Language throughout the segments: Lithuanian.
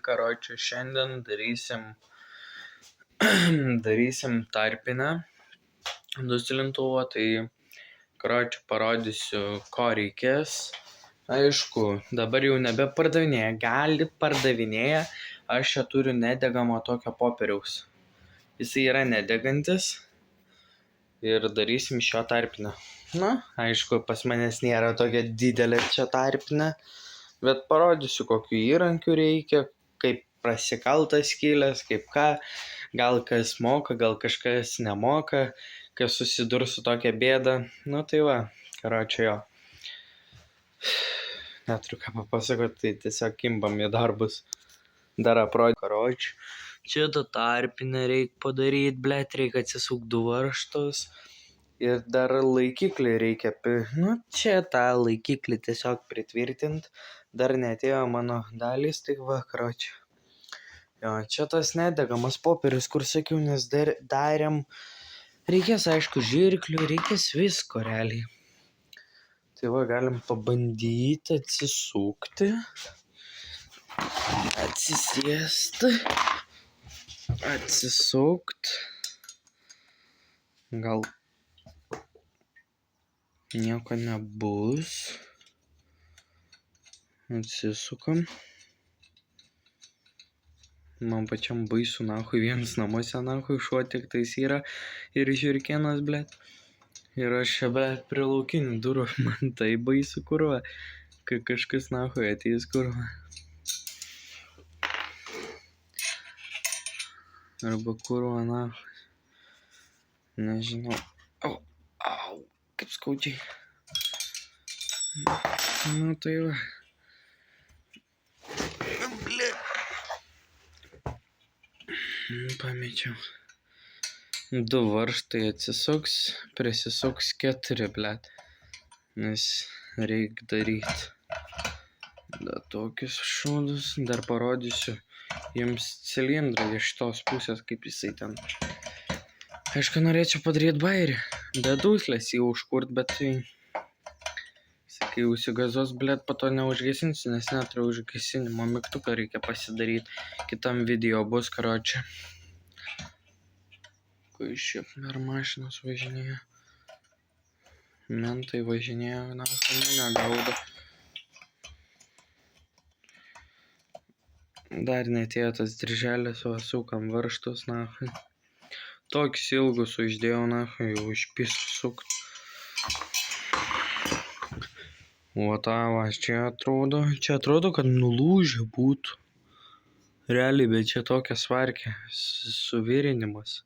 karočiui, šiandien darysim tarpinę duslintuvo, tai karočiui parodysiu, ko reikės. Aišku, dabar jau nebepardavinėja, gali pardavinėja, aš čia turiu nedegamo tokio popieriaus. Jisai yra nedegantis ir darysim šio tarpinę. Na, aišku, pas manęs nėra tokia didelė čia tarpinė, bet parodysiu, kokių įrankių reikia, kaip prasikaltas skylės, kaip ką, gal kas moka, gal kažkas nemoka, kas susidurs su tokia bėda. Nu tai va, karočiui jo. Neturiu ką papasakoti, tai tiesiog kimbam į darbus. Dar aprodžiu, karočiui. Čia tą tarpinę reikia padaryti, blet, reikia atsisukti 2 varžtus. Ir dar laikiklį reikia, čia tą laikiklį tiesiog pritvirtinti. Dar neatėjo mano dalys, tai va, karočiui. Jo, čia tas nedegamas popierius, kur sakiau, nes darėm. Reikės, aišku, žirklių, reikės visko realiai. Tai va, galim pabandyti atsisukti. Atsisėsti. Atsisukt. Gal nieko nebus. Atsisukam. Man pačiam baisu, nahui, vienas namuose, nahui, šuo tik tais yra ir žiurkėnas, blet. Ir aš čia, blet, prie laukinių durų, man tai baisu, kurva, kai kažkas nahui ateis, kurva. Arba kurva, nahui. Nežinau. Au, kaip skaudžiai. Nu tai va. Pamečiau. 2 varžtai atsisuks, prisisuks 4, blet. Nes reikia daryti. Dar tokius šūdus. Dar parodysiu jums cilindrą iš tos pusės, kaip jisai ten. Aišku, norėčiau padaryti bairį. Be duslės jį užkurt, bet tai... Sakai, užsigazos, blet, po to neužgesinsiu, nes neturiu užgesinimo mygtuką, reikia pasidaryti. Kitam video bus, karočiui. Kai šiaip dar mašinos važinėja. Mentai važinėja, na, mane gaudo. Dar netėjo tas dirželis, o sukam varžtus, na. Tokius ilgus uždėjau, na, jau išpisu sukt. O tavo, čia atrodo, kad nulūžę būtų. Realiai, bet čia tokia svarkė, suvirinimas.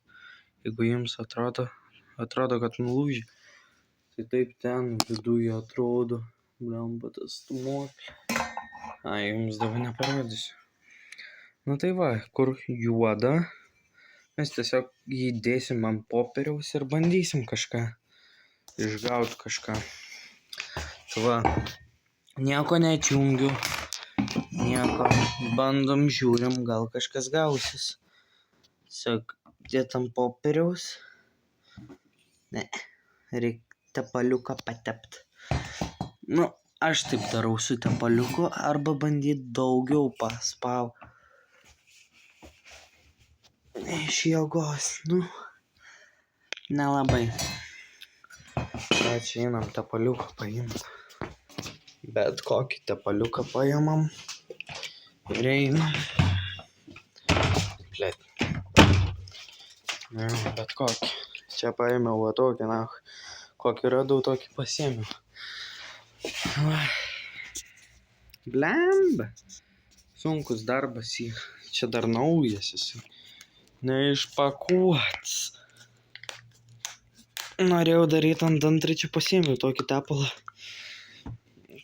Jeigu jums atrodo, kad nulūžė, tai taip ten viduje atrodo. Blemba tas stumuoklė. Jums dabar neparodysiu. Nu tai va, kur juoda, mes tiesiog jį dėsim ant popieriaus ir bandysim kažką išgauti kažką. Tai va, nieko neatjungiu, nieko, bandom, žiūrim, gal kažkas gausis. Tiesiog dėt ant popieriaus. Ne, reikia tepaliuką patept. Nu, aš taip darau su tepaliuku, arba bandyti daugiau paspaut. Iš jėgos, nu, nelabai. Čia einam tepaliuką paimt. Bet kokį tepaliuką paimam ir einam. Blet. Ne, bet kokį. Čia paėmiau va tokį, na, kokį radau, tokį pasiėmiau. Blemba. Sunkus darbas jį. Čia dar naujas jisai. Neišpakuots. Norėjau daryti ant antrečio, pasiėmiau tokį tepalą,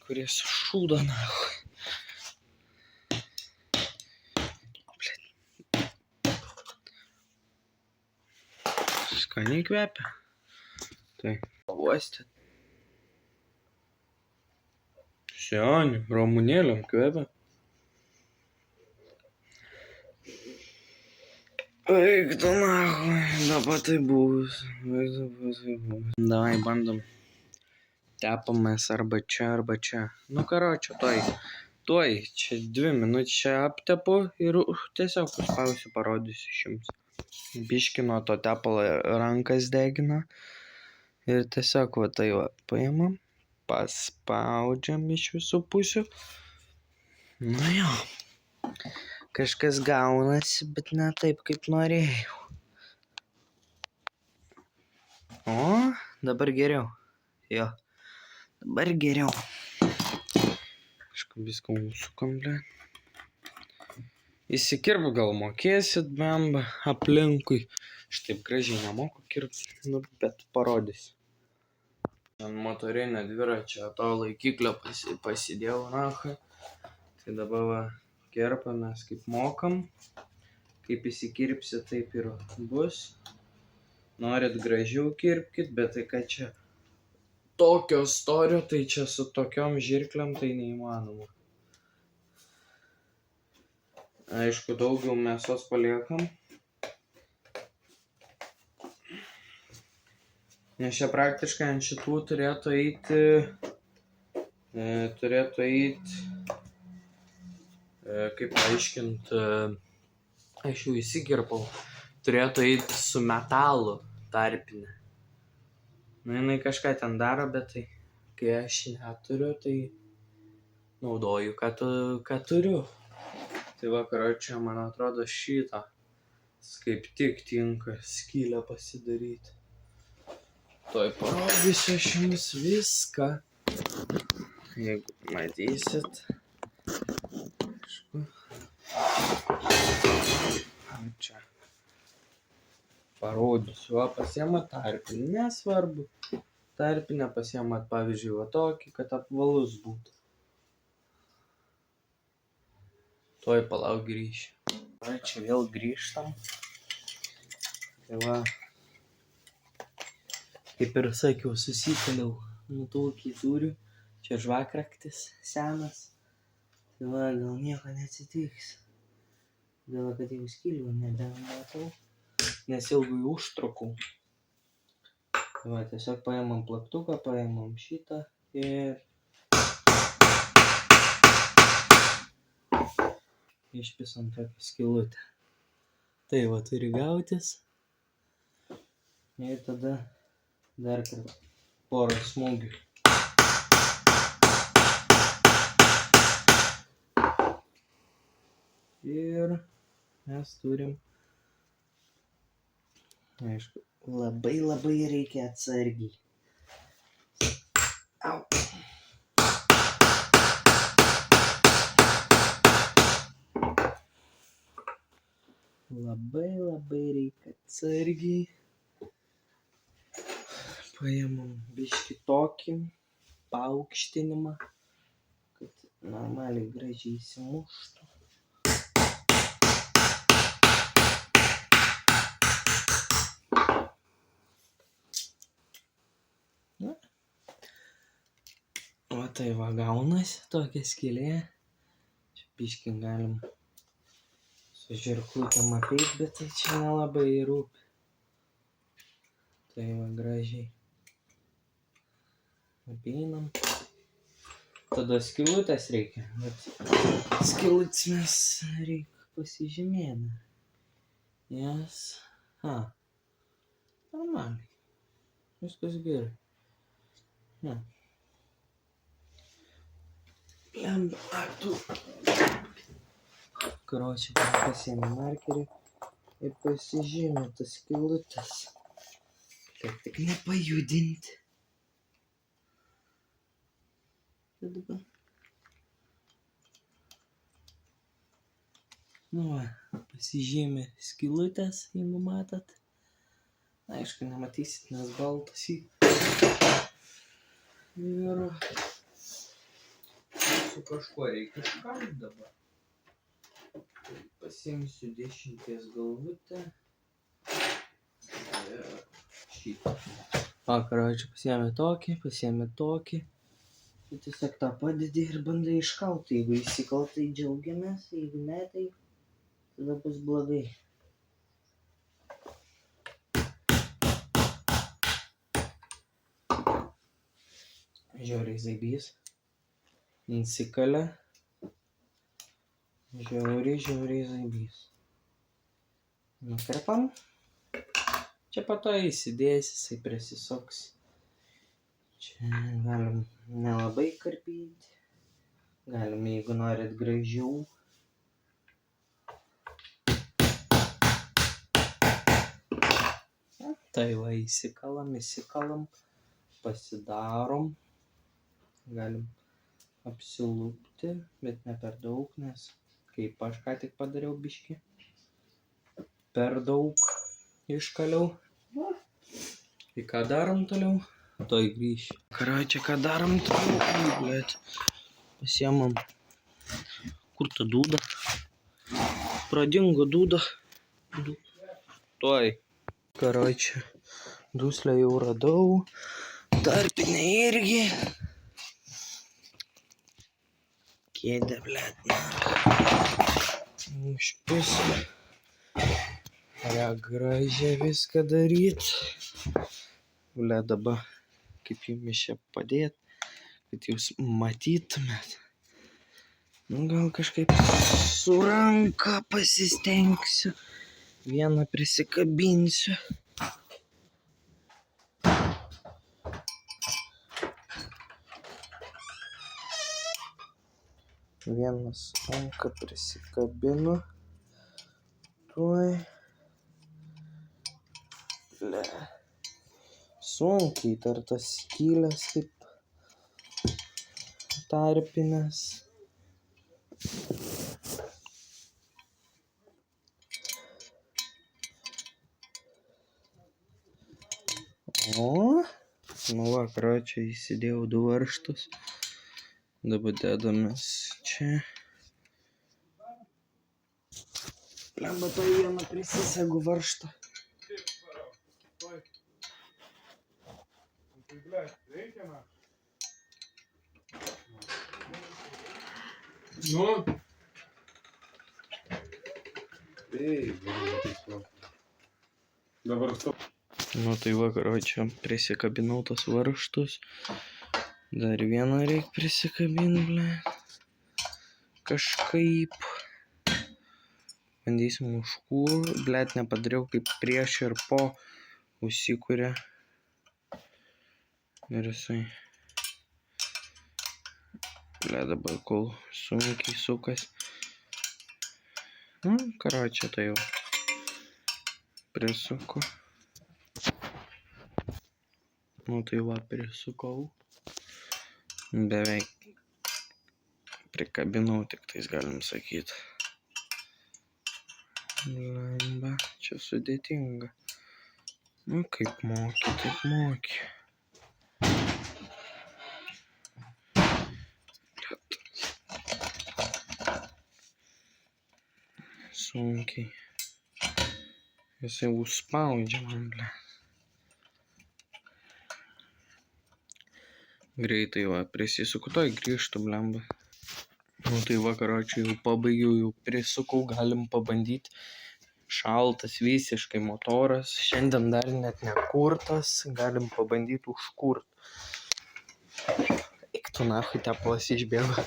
kuris šūda, na. Skaniai kvepia. Tai, pavostėt. Seniai, ramunėliam kvepia. Eik tu nahui, dabar tai bus. Davai, bandom. Tepamės arba čia. Nu, karočiui, toj tuoj, čia 2 minutės čia aptepu ir tiesiog paspausiu, parodysiu jums. Biški nuo to tepalo rankas degina. Ir tiesiog va tai va paimam, paspaudžiam iš visų pusių. Nu jo, kažkas gaunasi, bet ne taip, kaip norėjau. O, dabar geriau. Jo, dabar geriau. Kažkaip viską užsukam, ble. Įsikirp gal mokėsit, bemba, aplinkui. Aš taip gražiai nemoku kirpt, nu, bet parodysiu. Ant motorinio dviračio to laikiklio pasidėjau nachą. Tai dabar va, kerpamės kaip mokam. Kaip įsikirpsi, taip ir bus. Norit gražiau kirpkit, bet tai kad čia tokio storio, tai čia su tokiom žirkliam tai neįmanoma. Aišku, daugiau mėsos paliekam. Nes čia praktiškai ant šitų turėtų eiti, kaip paaiškint, aš jau įsikirpau, turėtų eiti su metalu tarpinė. Nu, jinai kažką ten daro, bet tai, kai aš neturiu, tai naudoju, ką turiu. Tai vakaro čia, man atrodo, šitą kaip tik tinka skylę pasidaryti. Tuoj parodysiu aš jums viską. Jeigu matysit. Čia. Parodysiu. Va, pasiemat tarpinį. Nesvarbu. Tarpinę pasiemat, pavyzdžiui, va tokį, kad apvalus būtų. Tuoj palauk grįšiu. Va, čia vėl grįžtam. Tai va. Kaip ir sakiau, susikaliau. Nu, tokį turiu. Čia žvakraktis senas. Tai va, gal nieko neatsitiks. Gal, kad jau skylių nebematau. Nes ilgai užtrukau. Tai va, tiesiog paėmam plaktuką, paėmam šitą ir išpisam tokią skylutę. Tai va, turi gautis. Ir tada dar porą smūgių. Ir mes turim, aišku, labai reikia atsargiai. Au. Labai reikia atsargiai. Paėmam biškį tokį paaukštinimą, kad normaliai gražiai įsimuštų. Na. O tai va gaunasi tokia skylė. Čia biškį galim su žirklutėm apeit, bet tai čia nelabai rūpi. Tai va gražiai. Apeinam. Tada skylutės reikia, bet skylutės mes reikia pasižymėti. Jas. Normaliai. Viskas gerai. Tu. Karočiui, pasiėmė markerį ir pasižymė tas skylutės. Kad tik nepajudinti. Dabar. Nu va, pasižymė skylutės, jeigu matot. Aišku, nematysit, nes baltas į. Ir su kažkuo reikia iškalti dabar. Pasiimsiu 10 galvutę. Ir šitą. Karočiui, pasiėmė tokį. Tai tiesiog tą padedi ir bandai iškalti. Jeigu įsikal, tai džiaugiamės, jeigu ne, tai tada bus blogai. Žiauriai zaibys. Įsikalia. Žiauriai zaibys. Nukirpam. Čia po to įsidės, jisai prisisuks. Čia galim nelabai karpyti. Galim, jeigu norit gražiau. Tai va, įsikalam, pasidarom. Galim apsilupti, bet ne per daug, nes kaip aš ką tik padariau biškį. Per daug iškaliau. Tai ką darom toliau? Toj grįšiu. Karočią, ką darom toliau? Blet. Pasiemam. Kur ta dūda? Pradingo dūda. Toj. Karočią, duslę jau radau. Tarpinę irgi. Kėdė, blet, na. Užpis. Gražiai viską daryt. Blet, dabar kaip jums čia padėt, kad jūs matytumėt. Nu, gal kažkaip su ranka pasistengsiu. Vieną prisikabinsiu. Vienas ranką prisikabinu. Tuoj. Ble. Sunkiai dar tas skylės kaip tarpinės. O, nu va, karočią, įsidėjau 2 varžtus. Dabar dedamės čia. Lemba, to vieną prisisegu varžtą. Nu. Dabar stop. Nu tai va, karočią, prisikabinau tos varžtus. Dar vieną reik prisikabinti, ble. Kažkaip. Bandysim užkur. Blet, nepadariau kaip prieš ir po užsikuria. Ir jisai. Blet, dabar kol sunkiai sukas. Nu, karočią, tai jau prisuku. Nu tai va, prisukau. Beveik prikabinau, tik tais galim sakyti. Lemba, čia sudėtinga. Nu kaip moki, taip moki. Sunkiai. Jisai užspaudžia man, ble. Greitai va, prisisuku, toj grįžtu, blemba. Nu tai va, karočiui, jau pabaigiau, jau prisukau, galim pabandyti. Šaltas visiškai motoras, šiandien dar net nekurtas, galim pabandyti užkurt. Eik tu nachui, tepalas išbėgo.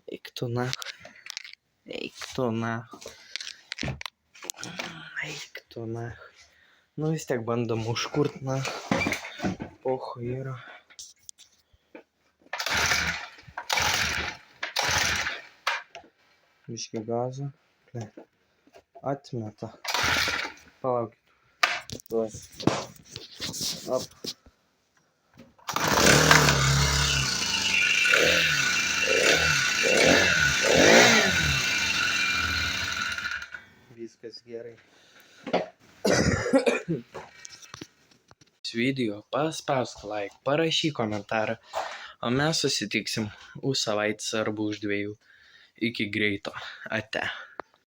Eik tu nachui. Eik tu nachui. Eik tu nachui. Nu vis tiek bandom užkurt, nachui. Pochu yra. Biškį gazą. Atmeta. Palaukit. Tuoj. Op. Viskas gerai. Video paspausk like, parašyk komentarą, o mes susitiksim už savaitės arba už 2. Iki greito. Ate.